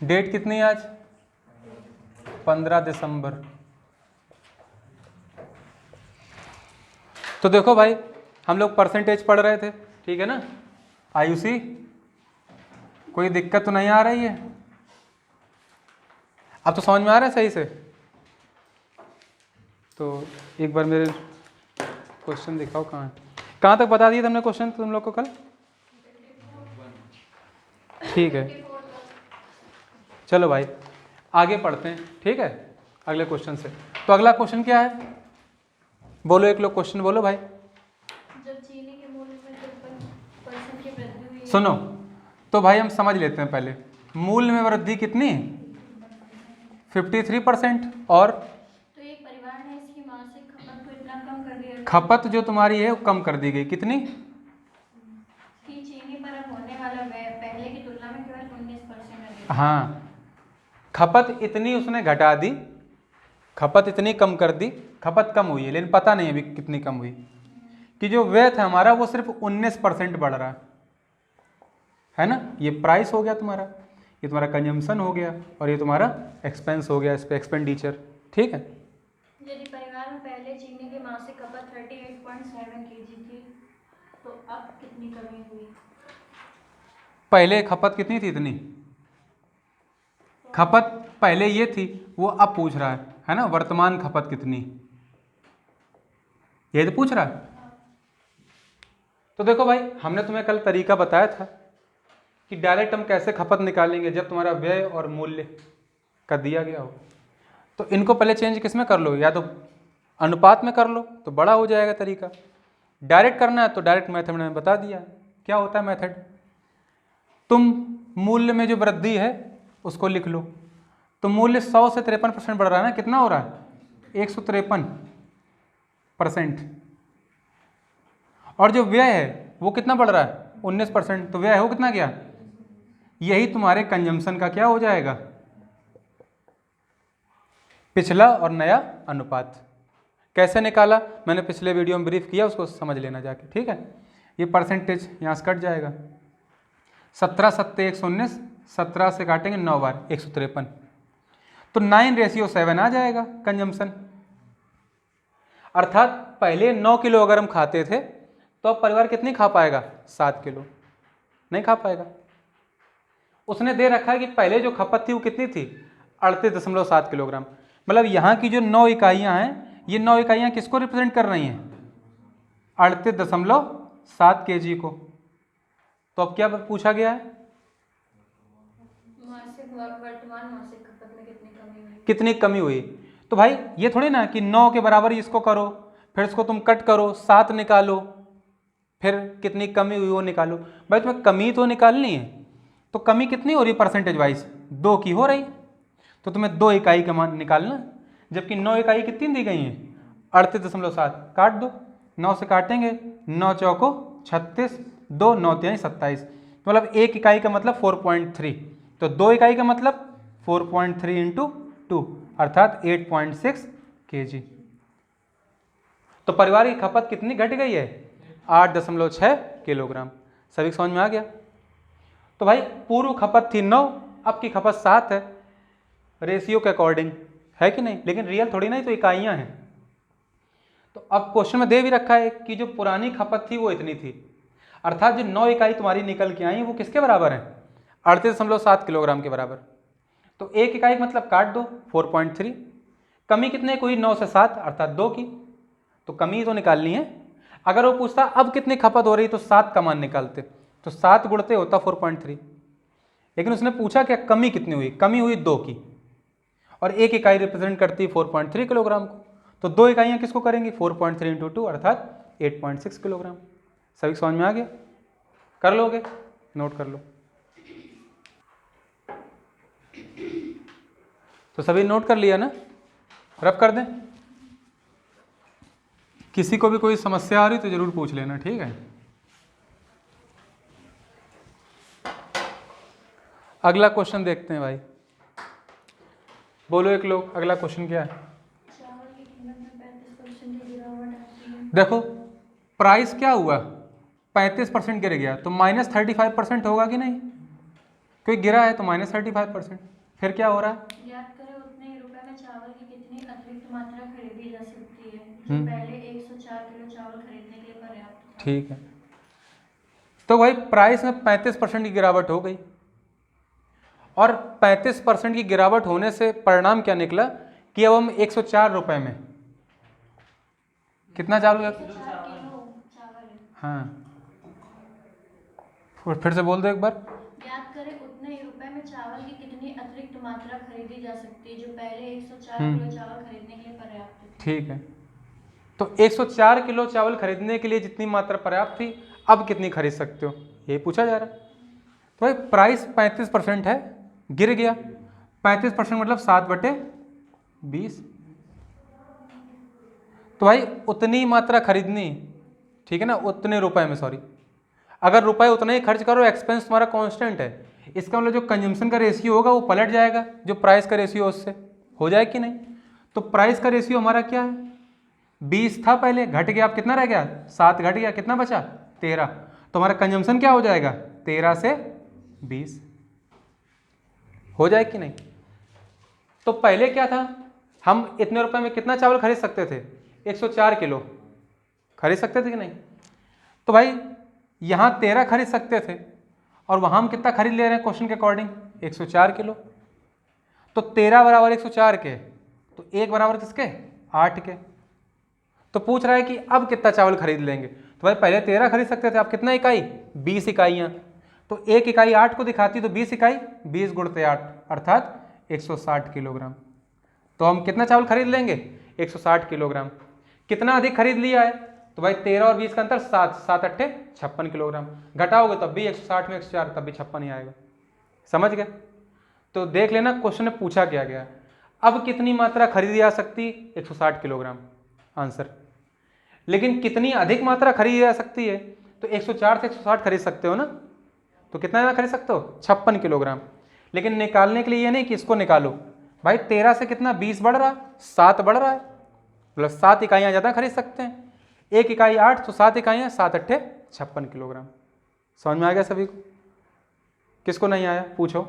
Date कितनी है आज? 15 दिसंबर। तो देखो भाई, हम लोग परसेंटेज पढ़ रहे थे, ठीक है ना। आयुषी, कोई दिक्कत तो नहीं आ रही है? अब तो समझ में आ रहा है सही से? तो एक बार मेरे क्वेश्चन दिखाओ, कहाँ तक बता दिए तुमने क्वेश्चन तुम लोग को कल? ठीक है, चलो भाई आगे पढ़ते हैं, ठीक है, अगले क्वेश्चन से। तो अगला क्वेश्चन क्या है, बोलो एक लोग क्वेश्चन बोलो भाई। जब चीनी के मूल्य में 53% की वृद्धि हुई। सुनो तो भाई हम समझ लेते हैं पहले, मूल्य में वृद्धि कितनी? 53%। और तो एक परिवार ने इसकी मासिक खपत को इतना कम कर दिया खपत जो तुम्हारी है वो कम कर दी गई, कितनी? कि चीनी पर अब होने वाला व्यय पहले की तुलना में केवल 19% है। हाँ, खपत इतनी उसने घटा दी, खपत इतनी कम कर दी, खपत कम हुई है लेकिन पता नहीं अभी कितनी कम हुई, कि जो व्यय था हमारा वो सिर्फ 19% बढ़ रहा है ना। ये प्राइस हो गया तुम्हारा, ये तुम्हारा कंजम्पशन हो गया, और ये तुम्हारा एक्सपेंस हो गया, इस पे एक्सपेंडिचर, ठीक है। यदि परिवार में पहले चीनी की मासिक खपत 38.7 kg थी तो अब कितनी कमी हुई? पहले खपत कितनी थी? इतनी खपत पहले ये थी, वो अब पूछ रहा है ना, वर्तमान खपत कितनी, ये तो पूछ रहा है। तो देखो भाई, हमने तुम्हें कल तरीका बताया था कि डायरेक्ट हम कैसे खपत निकालेंगे जब तुम्हारा व्यय और मूल्य का दिया गया हो। तो इनको पहले चेंज किस में कर लो, या तो अनुपात में कर लो तो बड़ा हो जाएगा तरीका। डायरेक्ट करना है तो डायरेक्ट मेथड में बता दिया क्या होता है मेथड। तुम मूल्य में जो वृद्धि है उसको लिख लो। तो मूल्य 100 से 53% बढ़ रहा है ना, कितना हो रहा है? 153%। और जो व्यय है वो कितना बढ़ रहा है? 19%। तो व्यय हो कितना गया? यही तुम्हारे कंजम्पशन का क्या हो जाएगा? पिछला और नया अनुपात। कैसे निकाला मैंने पिछले वीडियो में ब्रीफ किया, उसको समझ लेना जाके, ठीक है। ये परसेंटेज यहाँ से कट जाएगा, 17 सत्ते 119, 17 से काटेंगे 9 बार 153, तो 9:7 आ जाएगा कंजम्पशन। अर्थात पहले 9 किलो अगर हम खाते थे तो अब परिवार कितनी खा पाएगा? 7 किलो नहीं खा पाएगा। उसने दे रखा है कि पहले जो खपत थी वो कितनी थी? 38.7 किलोग्राम। मतलब यहाँ की जो 9 इकाइयाँ हैं, ये 9 इकाइयाँ किसको रिप्रेजेंट कर रही हैं? 38.7 kg को। तो अब क्या पूछा गया है? वर्तमान मासिक खपत में कितनी कमी हुई? कितनी कमी हुई। तो भाई ये थोड़ी ना कि 9 के बराबर इसको करो, फिर इसको तुम कट करो, 7 निकालो, फिर कितनी कमी हुई वो निकालो। भाई तुम्हें कमी तो निकालनी है, तो कमी कितनी हो रही परसेंटेज वाइज? 2 की हो रही। तो तुम्हें 2 इकाई का मान निकालना, जबकि 9 इकाई कितनी दी गई हैं? 38.7। काट दो, 9 से काटेंगे, 9 चौको 36, 2 9 3 27, मतलब 1 इकाई का मतलब 4.3। तो 2 इकाई का मतलब 4.3 इंटू 2 अर्थात 8.6 kg। तो परिवार की खपत कितनी घट गई है? 8.6 किलोग्राम। सभी समझ में आ गया? तो भाई पूर्व खपत थी 9, अब की खपत 7 है, रेशियो के अकॉर्डिंग, है कि नहीं? लेकिन रियल थोड़ी ना, तो इकाइयां हैं। तो अब क्वेश्चन में दे भी रखा है कि जो पुरानी खपत थी वो इतनी थी, अर्थात जो 9 इकाई तुम्हारी निकल के आई वो किसके बराबर है? 38.7 किलोग्राम के बराबर। तो 1 इकाई मतलब काट दो 4.3। कमी कितने को हुई? 9 से 7 अर्थात 2 की। तो कमी तो निकालनी है। अगर वो पूछता अब कितनी खपत हो रही तो 7 का मान निकालते, तो 7 गुणते होता 4.3। लेकिन उसने पूछा क्या कमी कितनी हुई? कमी हुई 2 की, और 1 इकाई रिप्रेजेंट करती है 4.3 किलोग्राम को। तो 2 इकाइयाँ किसको करेंगी? 4.3 इंटू 2 अर्थात 8.6 किलोग्राम। सभी समझ में आ गया? कर लोगे? नोट कर लो। तो सभी नोट कर लिया ना? रब कर दें? किसी को भी कोई समस्या आ रही तो जरूर पूछ लेना, ठीक है। अगला क्वेश्चन देखते हैं भाई, बोलो एक लोग, अगला क्वेश्चन क्या है? चावल की कीमत में 35% की गिरावट आती है। देखो प्राइस क्या हुआ? 35% गिर गया, तो -35% होगा कि नहीं? क्योंकि गिरा है तो -35%। फिर क्या हो रहा है? ज्ञात करें उतने ही रुपए में चावल की कितनी अतिरिक्त मात्रा खरीदी जा सकती है जो हम्म। पहले 104 किलो चावल खरीदने के लिए पर्याप्त था। ठीक है, तो भाई प्राइस में 35% की गिरावट हो गई, और 35% की गिरावट होने से परिणाम क्या निकला कि अब हम 104 रुपए में कितना चावल? 104 किलो चावल है। हाँ, फिर से बोल दो एक बार। ज्ञात करें उतने ही रुपए में चावल की कितनी अतिरिक्त मात्रा खरीदी जा सकती है जो पहले 104 किलो चावल खरीदने के लिए पर्याप्त थी। ठीक है, तो 104 किलो चावल खरीदने के लिए जितनी मात्रा पर्याप्त थी, अब कितनी खरीद सकते हो, ये पूछा जा रहा है। तो भाई प्राइस 35% है, गिर गया। 35% मतलब 7/20। तो भाई उतनी मात्रा खरीदनी, ठीक है ना, उतने रुपए में, सॉरी, अगर रुपए उतना ही खर्च करो, एक्सपेंस तुम्हारा कांस्टेंट है, इसका मतलब जो कंजम्पशन का रेशियो होगा वो पलट जाएगा, जो प्राइस का रेशियो उससे हो जाए कि नहीं। तो प्राइस का रेशियो हमारा क्या है? 20 था पहले, घट गया, अब कितना रह गया? 7 घट गया, कितना बचा? 13। तो हमारा कंजम्पशन क्या हो जाएगा? 13 से 20 हो जाए कि नहीं। तो पहले क्या था, हम इतने रुपए में कितना चावल खरीद सकते थे? 104 किलो खरीद सकते थे कि नहीं। तो भाई यहाँ 13 खरीद सकते थे, और वहाँ हम कितना खरीद ले रहे हैं क्वेश्चन के अकॉर्डिंग? 104 किलो। तो 13 बराबर 104 के, तो 1 बराबर किसके? 8 के। तो पूछ रहा है कि अब कितना चावल खरीद लेंगे। तो भाई पहले 13 खरीद सकते थे, अब कितना इकाई? 20 इकाइयाँ। तो 1 इकाई 8 को दिखाती, तो 20 इकाई 20 गुणित 8 अर्थात 160 किलोग्राम। तो हम कितना चावल खरीद लेंगे? 160 किलोग्राम। कितना अधिक खरीद लिया है? तो भाई 13 और 20 का अंतर 7, 7 अट्ठे 56 किलोग्राम। घटाओगे तब भी 160 में 104 तब भी 56 ही आएगा। समझ गए? तो देख लेना क्वेश्चन में पूछा क्या गया। अब कितनी मात्रा खरीदी जा सकती? 160 किलोग्राम आंसर। लेकिन कितनी अधिक मात्रा खरीदी जा सकती है? तो 104 से 160 खरीद सकते हो ना, तो कितना खरीद सकते हो? 56 किलोग्राम। लेकिन निकालने के लिए ये नहीं कि इसको निकालो, भाई 13 से कितना? 20 बढ़ रहा, 7 बढ़ रहा है, मतलब 7 इकाइयाँ ज़्यादा खरीद सकते हैं। 1 इकाई 8, तो 7 इकाइयाँ 7 अट्ठे 56 किलोग्राम। समझ में आ गया सभी को? किसको नहीं आया पूछो,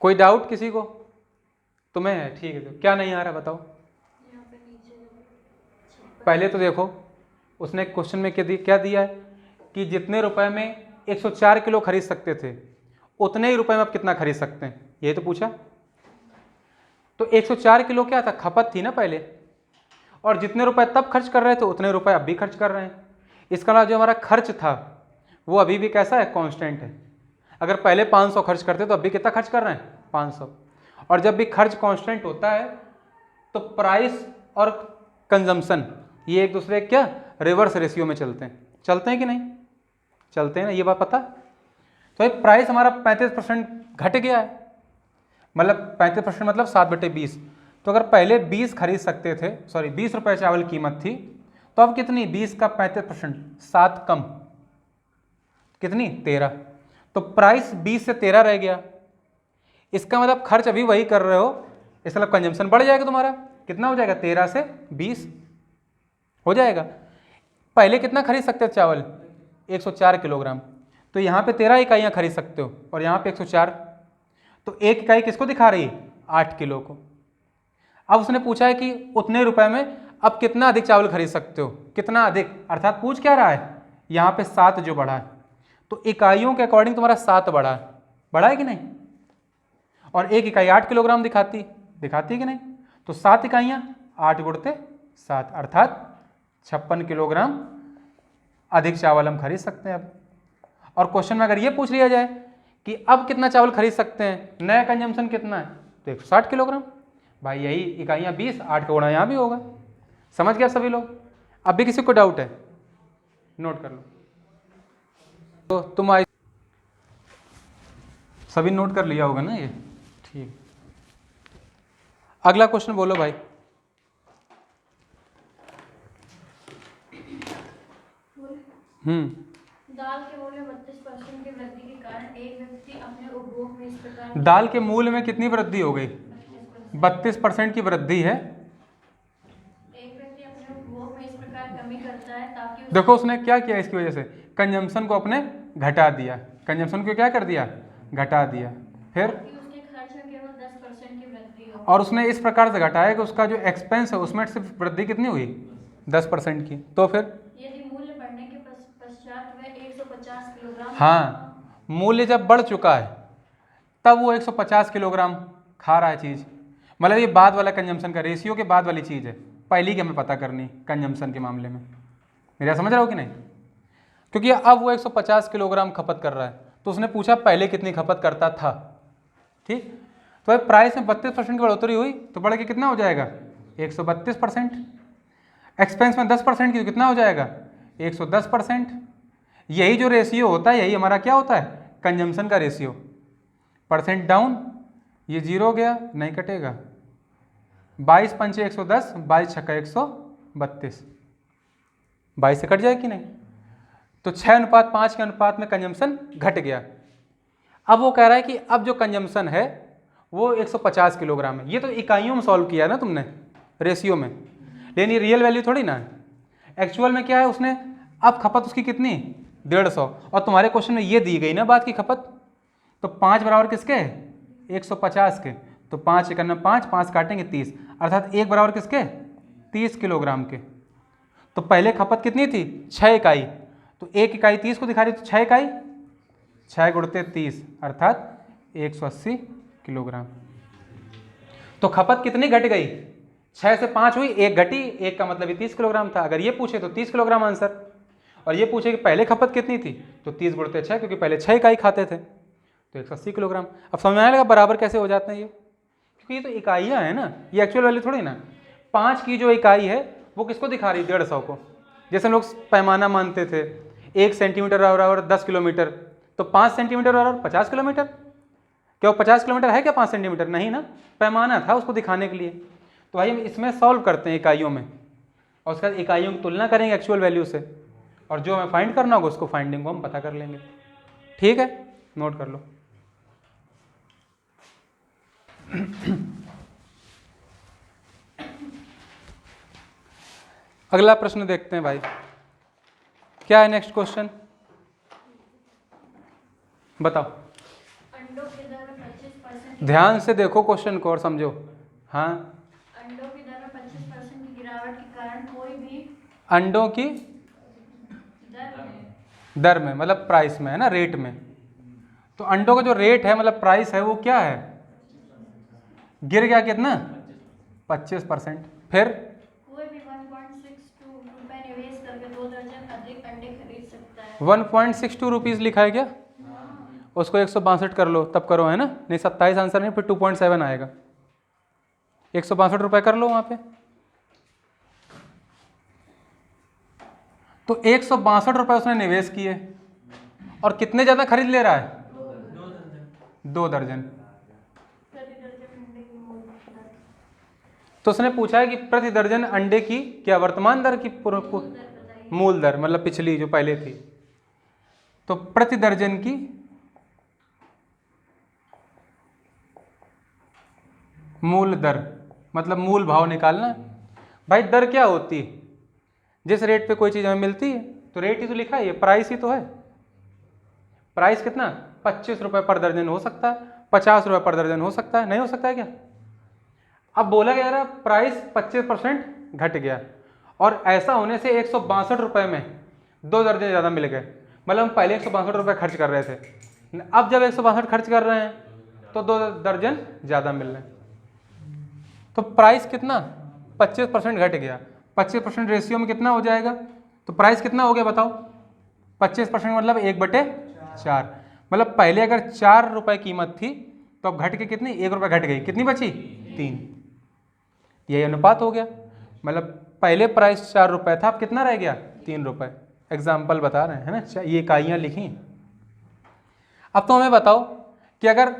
कोई डाउट किसी को? तुम्हें है, ठीक है, तो क्या नहीं आ रहा बताओ। पहले तो देखो उसने क्वेश्चन में क्या दिया है कि जितने रुपए में 104 किलो खरीद सकते थे, उतने ही रुपए में आप कितना खरीद सकते हैं, ये तो पूछा। तो 104 किलो क्या था? खपत थी ना पहले, और जितने रुपए तब खर्च कर रहे थे उतने रुपए अब भी खर्च कर रहे हैं। इसका मतलब जो हमारा खर्च था वो अभी भी कैसा है? कांस्टेंट है। अगर पहले 500 खर्च करते तो अभी कितना खर्च कर रहे हैं? 500। और जब भी खर्च कांस्टेंट होता है तो प्राइस और कंजम्पशन ये एक दूसरे क्या रिवर्स रेशियो में चलते हैं। चलते हैं कि नहीं? चलते हैं ना, ये बात पता। तो ये प्राइस हमारा 35% घट गया है, मतलब 35% मतलब 7/20। तो अगर पहले 20 खरीद सकते थे, सॉरी 20 रुपये चावल कीमत थी, तो अब कितनी? 20 का 35%, 7 कम, कितनी? 13। तो प्राइस 20 से 13 रह गया। इसका मतलब खर्च अभी वही कर रहे हो, इसका मतलब कंजम्पशन बढ़ जाएगा तुम्हारा। कितना हो जाएगा? 13 से 20 हो जाएगा। पहले कितना खरीद सकते थे चावल? 104 किलोग्राम। तो यहाँ पे 13 इकाइयाँ खरीद सकते हो, और यहाँ पे 104। तो एक इकाई किसको दिखा रही है? 8 किलो को। अब उसने पूछा है कि उतने रुपए में अब कितना अधिक चावल खरीद सकते हो, कितना अधिक, अर्थात पूछ क्या रहा है? यहाँ पे 7 जो बढ़ा है, तो इकाइयों के अकॉर्डिंग तुम्हारा 7 बढ़ा है कि नहीं? और एक इकाई 8 किलोग्राम दिखाती है कि नहीं? तो 7 इकाइयाँ 8 गुणते 7 अर्थात 56 किलोग्राम अधिक चावल हम खरीद सकते हैं अब। और क्वेश्चन में अगर ये पूछ लिया जाए कि अब कितना चावल खरीद सकते हैं, नया कंजम्पशन कितना है, तो 160 किलोग्राम। भाई यही इकाइयाँ 20, 8 का गुणा यहाँ भी होगा। समझ गया सभी लोग? अब भी किसी को डाउट है? नोट कर लो। तो तुम आई सभी नोट कर लिया होगा ना ये? ठीक, अगला क्वेश्चन बोलो भाई। दाल के मूल्य में 32% की वृद्धि के कारण एक व्यक्ति अपने उपभोग में इस प्रकार दाल के मूल्य में कितनी वृद्धि हो गई? 32% की वृद्धि है। एक व्यक्ति अपने उपभोग में इस प्रकार कमी करता है ताकि देखो उसने क्या किया, इसकी वजह से कंजम्पशन को अपने घटा दिया, कंजम्पशन को क्या कर दिया, घटा दिया। फिर कि उसके खर्च में केवल 10% की वृद्धि हो। और उसने इस प्रकार से घटाया कि उसका जो एक्सपेंस है उसमें सिर्फ वृद्धि कितनी हुई, 10% की। तो फिर यदि मूल्य बढ़ने के पश्चात वह 150 किलोग्राम, हाँ, मूल्य जब बढ़ चुका है तब वो 150 किलोग्राम खा रहा है चीज़। मतलब ये बाद वाला कंजम्पशन का रेशियो के बाद वाली चीज़ है, पहली की हमें पता करनी कंजम्पशन के मामले में। मेरा समझ रहे हो कि नहीं? क्योंकि अब वो 150 किलोग्राम खपत कर रहा है, तो उसने पूछा पहले कितनी खपत करता था। ठीक, तो भाई प्राइस में 32% की बढ़ोतरी हुई तो बढ़ के कितना हो जाएगा, 132%। एक्सपेंस में 10% की तो कितना हो जाएगा, 110%। यही जो रेशियो होता है यही हमारा क्या होता है, कंजम्पशन का रेशियो। परसेंट डाउन, ये 0 गया, नहीं कटेगा। 22 पंचे 110, 22 छक्का 132, 22 से कट जाए कि नहीं? तो 6:5 के अनुपात में कंजम्पशन घट गया। अब वो कह रहा है कि अब जो कंजम्पशन है वो 150 किलोग्राम है। ये तो इकाइयों में सॉल्व किया ना तुमने, रेशियो में, लेकिन ये रियल वैल्यू थोड़ी ना है। एक्चुअल में क्या है, उसने अब खपत उसकी कितनी, 150, और तुम्हारे क्वेश्चन में ये दी गई ना बात की खपत। तो 5 बराबर किसके, 150 के, तो 5 एकन्ना 5, 5 काटेंगे 30, अर्थात 1 बराबर किसके, 30 किलोग्राम के। तो पहले खपत कितनी थी, 6 इकाई, तो 1 इकाई 30 को दिखा रही, तो 6 इकाई 6 गुणते 30 अर्थात 180 किलोग्राम। तो खपत कितनी घट गई, 6 से 5 हुई, 1 घटी, 1 का मतलब 30 किलोग्राम था। अगर ये पूछे तो 30 किलोग्राम आंसर, और ये पूछे कि पहले खपत कितनी थी, तो 30 गुणते 6, क्योंकि पहले 6 इकाई खाते थे, तो 180 किलोग्राम। अब समझ में आने लगा बराबर कैसे हो जाते हैं ये, क्योंकि ये तो इकाइयाँ हैं ना, ये एक्चुअल वैल्यू थोड़ी ना। 5 की जो इकाई है वो किसको दिखा रही, 150 को। जैसे हम लोग पैमाना मानते थे, 1 सेंटीमीटर बराबर 10 किलोमीटर, तो 5 सेंटीमीटर बराबर 50 किलोमीटर। क्या वो 50 किलोमीटर है क्या 5 सेंटीमीटर, नहीं ना, पैमाना था उसको दिखाने के लिए। तो भाई हम इसमें सॉल्व करते हैं इकाइयों में, और उसके बाद इकाइयों की तुलना करेंगे एक्चुअल वैल्यू से, और जो हमें फाइंड करना होगा उसको फाइंडिंग को हम पता कर लेंगे। ठीक है, नोट कर लो। अगला प्रश्न देखते हैं भाई, क्या है नेक्स्ट क्वेश्चन, बताओ। अंडों की दर में 25% ध्यान से देखो क्वेश्चन को और समझो। हाँ, अंडों की दर में 25% की गिरावट के कारण कोई भी अंडों की दर में मतलब प्राइस में है ना, रेट में। तो अंडों का जो रेट है मतलब प्राइस है वो क्या है, गिर गया कितना, 25%। फिर कोई भी 1.62 रुपए निवेश करके 2 दर्जन अधिक अंडे खरीद सकता है। 1.62 रुपीज़ लिखा है क्या, उसको 162 कर लो तब करो, है ना, नहीं 27 आंसर नहीं, फिर 2.7 आएगा। 162 रुपये कर लो वहाँ पे, तो 162 रुपये उसने निवेश किए, और कितने ज़्यादा खरीद ले रहा है, 2 दर्जन। प्रति दर्जन अंडे की मूल्य दर। तो उसने पूछा है कि प्रति दर्जन अंडे की क्या वर्तमान दर की मूल दर, मतलब पिछली जो पहले थी। तो प्रति दर्जन की मूल दर मतलब मूल भाव निकालना। भाई दर क्या होती है, जिस रेट पे कोई चीज़ हमें मिलती है तो रेट ही तो लिखा है, ये प्राइस ही तो है। प्राइस कितना, 25 रुपये पर दर्जन हो सकता है, 50 रुपये पर दर्जन हो सकता है, नहीं हो सकता है क्या। अब बोला गया रहा प्राइस 25% घट गया, और ऐसा होने से 162 रुपये में 2 दर्जन ज़्यादा मिल गए। मतलब हम पहले 162 रुपये खर्च कर रहे थे, अब जब 162 खर्च कर रहे हैं तो 2 दर्जन ज़्यादा मिल रहे हैं। तो प्राइस कितना, 25% घट गया। 25% रेशियो में कितना हो जाएगा, तो प्राइस कितना हो गया बताओ, 25% मतलब 1/4। मतलब पहले अगर 4 रुपये कीमत थी तो अब घट के कितनी, 1 रुपये घट गई, कितनी बची, 3। यही अनुपात हो गया। मतलब पहले प्राइस 4 रुपये था, अब कितना रह गया, 3 रुपये। एग्जाम्पल बता रहे हैं, है ना, ये इकाइयाँ लिखी। अब तो हमें बताओ कि अगर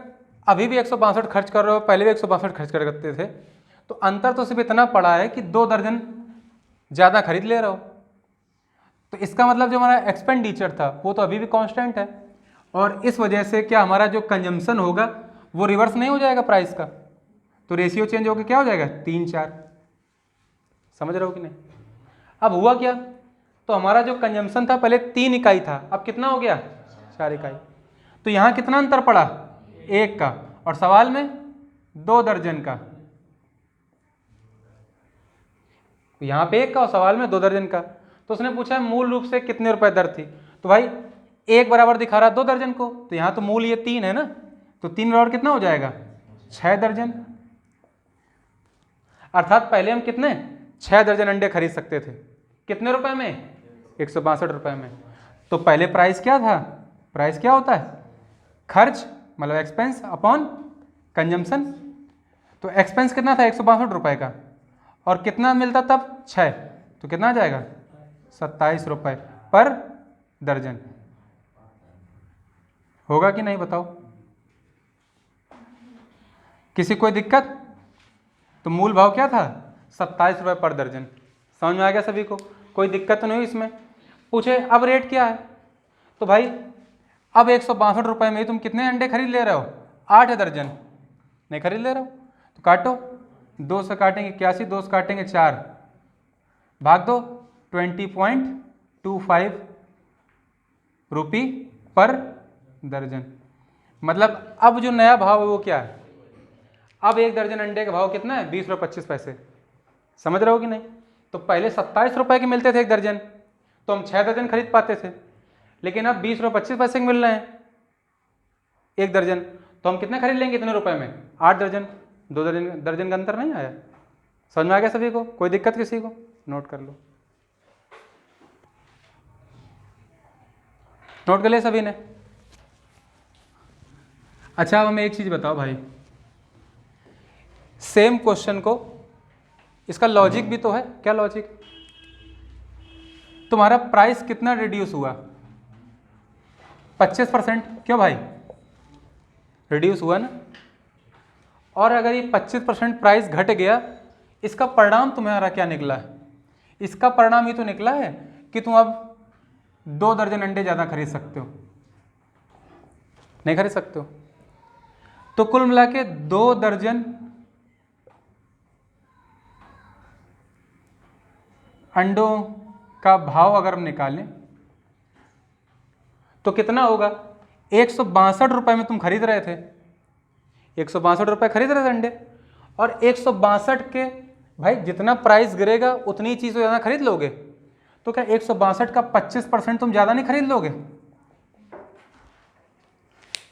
अभी भी 162 खर्च कर रहे हो, पहले भी 162 खर्च करते थे, तो अंतर तो सिर्फ इतना पड़ा है कि 2 दर्जन ज़्यादा खरीद ले रहे हो। तो इसका मतलब जो हमारा एक्सपेंडिचर था वो तो अभी भी कांस्टेंट है, और इस वजह से क्या हमारा जो कंजम्पशन होगा वो रिवर्स नहीं हो जाएगा प्राइस का, तो रेशियो चेंज होकर क्या हो जाएगा, 3-4। समझ रहे हो कि नहीं। अब हुआ क्या, तो हमारा जो कंजम्पशन था पहले 3 इकाई था, अब कितना हो गया, 4 इकाई। तो यहाँ कितना अंतर पड़ा? 1 का, और सवाल में 2 दर्जन का। यहाँ पे 1 का और सवाल में 2 दर्जन का। तो उसने पूछा मूल रूप से कितने रुपए दर थी। तो भाई 1 बराबर दिखा रहा 2 दर्जन को, तो यहाँ तो मूल ये 3 है ना, तो 3 बराबर कितना हो जाएगा? 6 दर्जन। अर्थात पहले हम कितने 6 दर्जन अंडे खरीद सकते थे। कितने रुपए में? 162 रुपए में। तो पहले प्राइस क्या था? प्राइस क्या होता है? खर्च मतलब एक्सपेंस अपॉन कंजम्पशन। तो एक्सपेंस कितना था? 162 रुपए का, और कितना मिलता तब? 6। तो कितना आ जाएगा? 27 रुपए पर दर्जन। होगा कि नहीं बताओ? किसी कोई दिक्कत? तो मूल भाव क्या था? 27 रुपये पर दर्जन। समझ में आ गया सभी को? कोई दिक्कत तो नहीं हुई इसमें? पूछे अब रेट क्या है? तो भाई अब 162 रुपये में तुम कितने अंडे खरीद ले रहे हो? 8 दर्जन। नहीं खरीद ले रहे हो तो काटो, 2 से काटेंगे 81, 2 से काटेंगे 4, भाग दो 20.25 रुपये पर दर्जन। मतलब अब जो नया भाव है वो क्या है? अब 1 दर्जन अंडे का भाव कितना है? 20 रुपये 25 पैसे। समझ रहे हो कि नहीं? तो पहले 27 रुपये के मिलते थे 1 दर्जन, तो हम 6 दर्जन खरीद पाते थे, लेकिन अब 20 रुपये 25 पैसे के मिल रहे हैं 1 दर्जन, तो हम कितने खरीद लेंगे इतने रुपए में? 8 दर्जन। 2 दर्जन का अंतर नहीं आया? समझ में आ गया सभी को? कोई दिक्कत किसी को? नोट कर लो, नोट कर लिया सभी ने? अच्छा अब हमें एक चीज बताओ भाई, सेम क्वेश्चन को, इसका लॉजिक भी तो है। क्या लॉजिक? तुम्हारा प्राइस कितना रिड्यूस हुआ? 25%। क्यों भाई? रिड्यूस हुआ ना। और अगर ये 25% प्राइस घट गया, इसका परिणाम तुम्हारा क्या निकला है? इसका परिणाम ये तो निकला है कि तुम अब 2 दर्जन अंडे ज़्यादा खरीद सकते हो। नहीं खरीद सकते हो? तो कुल मिला के 2 दर्जन अंडों का भाव अगर हम निकालें तो कितना होगा? 162 रुपये में तुम खरीद रहे थे, 162 रुपये खरीद रहे थे अंडे, और 162 के भाई जितना प्राइस गिरेगा उतनी चीज़ तो ज़्यादा खरीद लोगे। तो क्या 162 का 25% तुम ज़्यादा नहीं खरीद लोगे?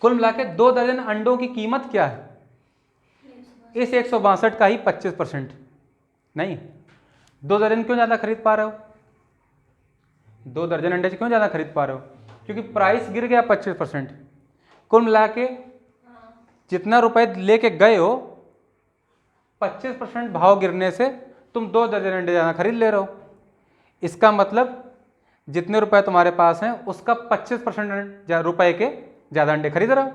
कुल मिला के 2 दर्जन अंडों की कीमत क्या है? इस 162 का ही 25%। नहीं, 2 दर्जन क्यों ज़्यादा खरीद पा रहे हो? 2 दर्जन अंडे से क्यों ज़्यादा खरीद पा रहे हो? क्योंकि प्राइस गिर गया 25%। कुल मिला के जितना रुपए लेके गए हो, 25% भाव गिरने से तुम 2 दर्जन अंडे ज़्यादा खरीद ले रहे हो। इसका मतलब जितने रुपए तुम्हारे पास हैं उसका 25% रुपए के ज़्यादा अंडे खरीद रहे हो।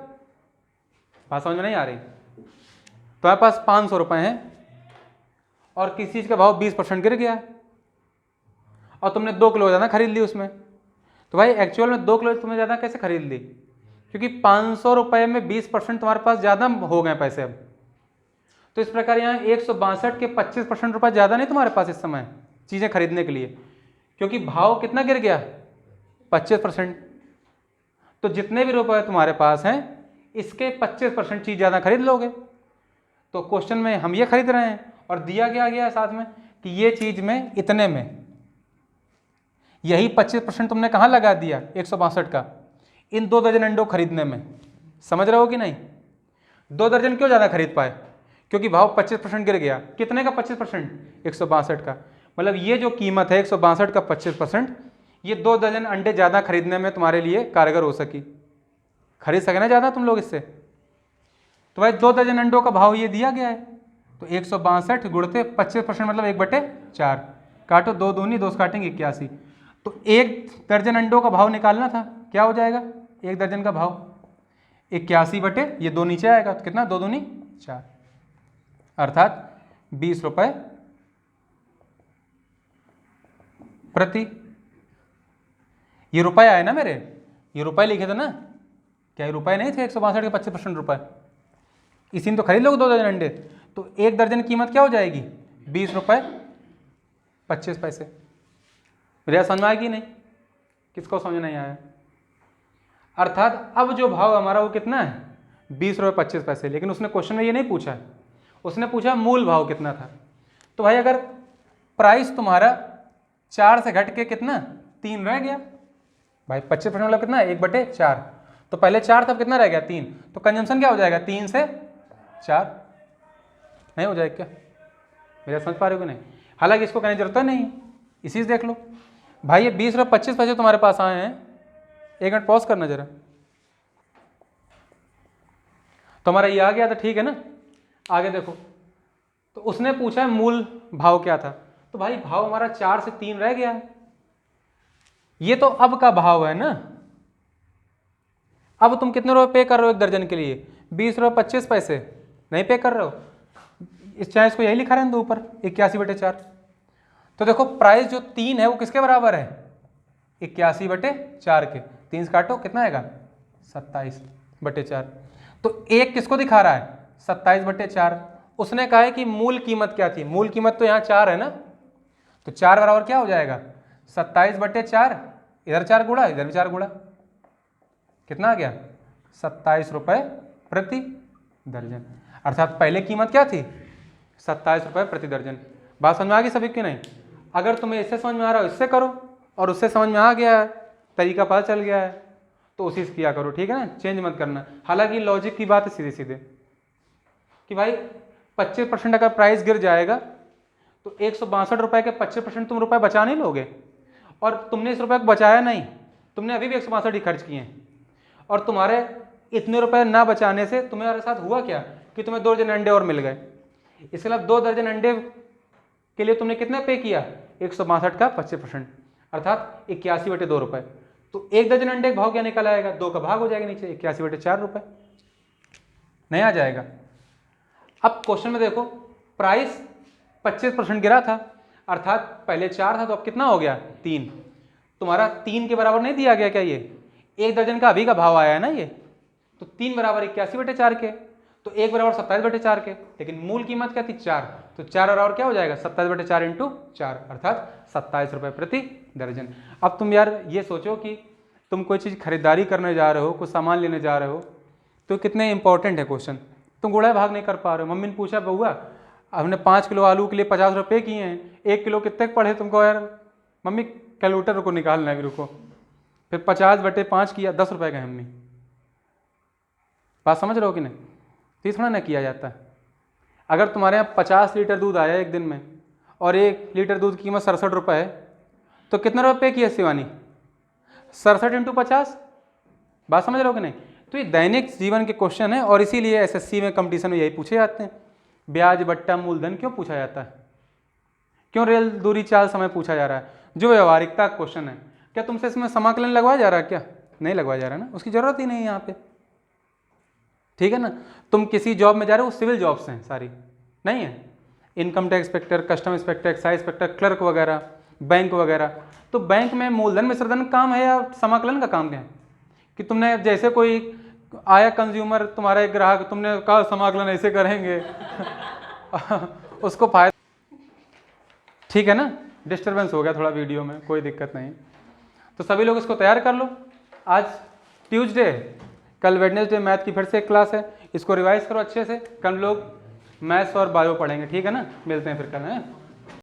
बात समझ में नहीं आ रही? तुम्हारे पास 500 रुपये हैं और किसी चीज़ का भाव 20% गिर गया है और तुमने 2 किलो ज़्यादा खरीद ली उसमें। तो भाई एक्चुअल में 2 किलो तुमने ज़्यादा कैसे खरीद ली? क्योंकि 500 रुपये में 20% तुम्हारे पास ज़्यादा हो गए पैसे अब। तो इस प्रकार यहाँ 162 के 25% रुपये ज़्यादा नहीं तुम्हारे पास इस समय चीज़ें खरीदने के लिए, क्योंकि भाव कितना गिर गया? 25%। तो जितने भी रुपए तुम्हारे पास हैं इसके 25% चीज़ ज़्यादा खरीद लोगे। तो क्वेश्चन में हम ये खरीद रहे हैं और दिया क्या गया है साथ में कि ये चीज़ में इतने में, यही 25% तुमने कहाँ लगा दिया? 162 का इन 2 दर्जन अंडों खरीदने में। समझ रहे हो कि नहीं? 2 दर्जन क्यों ज़्यादा खरीद पाए? क्योंकि भाव 25% गिर गया। कितने का 25%? 162 का। मतलब ये जो कीमत है 162 का 25%, ये 2 दर्जन अंडे ज़्यादा खरीदने में तुम्हारे लिए कारगर हो सकी। खरीद सके ना ज़्यादा तुम लोग इससे। तो भाई 2 दर्जन अंडों का भाव ये दिया गया है, तो 162 गुणते 25% मतलब 1/4। काटो 2 दूनी 2 से काटेंगे 81। तो 1 दर्जन अंडों का भाव निकालना था, क्या हो जाएगा? 1 दर्जन का भाव 81 बटे ये 2 नीचे आएगा, तो कितना? 2 दूनी 4, अर्थात 20 रुपये प्रति। ये रुपए आए ना मेरे, ये रुपए लिखे थे ना? क्या ये रुपए नहीं थे? 162 के 25% रुपए, इसी में तो खरीद लोगे 2 दर्जन अंडे। तो 1 दर्जन की कीमत क्या हो जाएगी? 20 रुपये 25 पैसे। मेरा समझ में आएगी नहीं? किसको समझ नहीं आया? अर्थात अब जो भाव हमारा वो कितना है 20 रुपये 25 पैसे। लेकिन उसने क्वेश्चन में ये नहीं पूछा है, उसने पूछा मूल भाव कितना था। तो भाई अगर प्राइस तुम्हारा 4 से घट के कितना 3 रह गया, भाई 25% मतलब कितना 1/4, तो पहले 4 था, अब कितना रह गया 3, तो कंजम्पशन क्या हो जाएगा 3 से 4, नहीं हो जाएगा क्या? मेरा समझ पा रहे हो कि नहीं? हालांकि इसको कहने की जरूरत नहीं है, इसी से देख लो भाई। ये 20 रुपये 25 पैसे तुम्हारे पास आए हैं, 1 मिनट पॉज करना जरा, तो हमारा ये आ गया था, ठीक है ना। आगे देखो, तो उसने पूछा है मूल भाव क्या था, तो भाई भाव हमारा 4 से 3 रह गया है। ये तो अब का भाव है ना, अब तुम कितने रुपए पे कर रहे हो 1 दर्जन के लिए? 20 रुपये 25 पैसे नहीं पे कर रहे हो, इस चाहे इसको यही लिखा रहने दो ऊपर 81/4। तो देखो प्राइस जो 3 है वो किसके बराबर है 81/4 के, 3 से काटो कितना आएगा 27/4। तो एक किसको दिखा रहा है 27/4। उसने कहा है कि मूल कीमत क्या थी, मूल कीमत तो यहाँ 4 है ना, तो 4 बराबर क्या हो जाएगा 27/4, इधर 4 गुणा इधर भी 4 गुणा, कितना आ गया 27 रुपये प्रति दर्जन। अर्थात पहले कीमत क्या थी 27 रुपये प्रति दर्जन। बात समझ में आ गई सभी की नहीं? अगर तुम्हें इससे समझ में आ रहा हो इससे करो, और उससे समझ में आ गया है, तरीका पता चल गया है, तो उसी से किया करो, ठीक है ना, चेंज मत करना। हालांकि लॉजिक की बात है सीधे सीधे कि भाई 25% अगर प्राइस गिर जाएगा तो 162 रुपये के 25% तुम रुपये बचा नहीं लोगे, और तुमने इस रुपये को बचाया नहीं, तुमने अभी भी 162 ही खर्च किए हैं। और तुम्हारे इतने रुपए ना बचाने से तुम्हारे साथ हुआ क्या कि तुम्हें 2 दर्जन अंडे और मिल गए। इसके अलावा 2 दर्जन अंडे के लिए तुमने कितना पे किया 162 का 25%, अर्थात 81/2 रुपये। तो 1 दर्जन अंडे का भाव क्या निकल आएगा, 2 का भाग हो जाएगा नीचे 81/4 रुपये, नहीं आ जाएगा। अब क्वेश्चन में देखो प्राइस 25% गिरा था, अर्थात पहले 4 था तो अब कितना हो गया 3, तुम्हारा 3 के बराबर नहीं दिया गया क्या, ये 1 दर्जन का अभी का भाव आया है ना ये, तो 3 बराबर 81/4 के, तो 1 बराबर 27/4 के, लेकिन मूल कीमत क्या थी 4, तो 4 बराबर क्या हो जाएगा 27/4 × 4, अर्थात 27 रुपये प्रति दर्जन। अब तुम यार ये सोचो कि तुम कोई चीज़ खरीदारी करने जा रहे हो, कुछ सामान लेने जा रहे हो, तो कितने इंपॉर्टेंट है क्वेश्चन, तुम गुणा भाग नहीं कर पा रहे हो। मम्मी ने पूछा बउआ हमने 5 किलो आलू के लिए 50 रुपये किए हैं, 1 किलो कितने पड़े, तुमको यार मम्मी कैलकुलेटर को निकालना है, रुको, फिर 50/5 किया 10 रुपये का है मम्मी। बात समझ रहे हो कि नहीं? तो ये थोड़ा ना किया जाता है। अगर तुम्हारे यहाँ 50 लीटर दूध आया एक दिन में और 1 लीटर दूध की कीमत 67 रुपये है, तो कितने रुपये पे किया शिवानी 67 × 50। बात समझ रहे हो कि नहीं? तो ये दैनिक जीवन के क्वेश्चन है, और इसीलिए एसएससी में कंपटीशन में यही पूछे जाते हैं। ब्याज बट्टा मूलधन क्यों पूछा जाता है, क्यों रेल दूरी चाल समय पूछा जा रहा है, जो व्यवहारिकता क्वेश्चन है। क्या तुमसे इसमें समाकलन लगवाया जा रहा है क्या? नहीं लगवाया जा रहा है ना, उसकी जरूरत ही नहीं है यहाँ पे, ठीक है ना। तुम किसी जॉब में जा रहे हो, सिविल जॉब्स हैं सारी, नहीं है, income tax inspector, custom inspector, excise inspector, clerk वगैरह, बैंक वगैरह। तो बैंक में मूलधन मिश्रधन काम है या समाकलन का काम है? कि तुमने जैसे कोई आया कंज्यूमर, तुम्हारा एक ग्राहक, तुमने कहा समाकलन ऐसे करेंगे उसको फायदा, ठीक है ना। डिस्टर्बेंस हो गया थोड़ा वीडियो में, कोई दिक्कत नहीं। तो सभी लोग इसको तैयार कर लो। आज ट्यूसडे है, कल वेडनेसडे मैथ की फिर से एक क्लास है, इसको रिवाइज करो अच्छे से। कल लोग मैथ्स और बायो पढ़ेंगे, ठीक है ना। मिलते हैं फिर कल, हैं।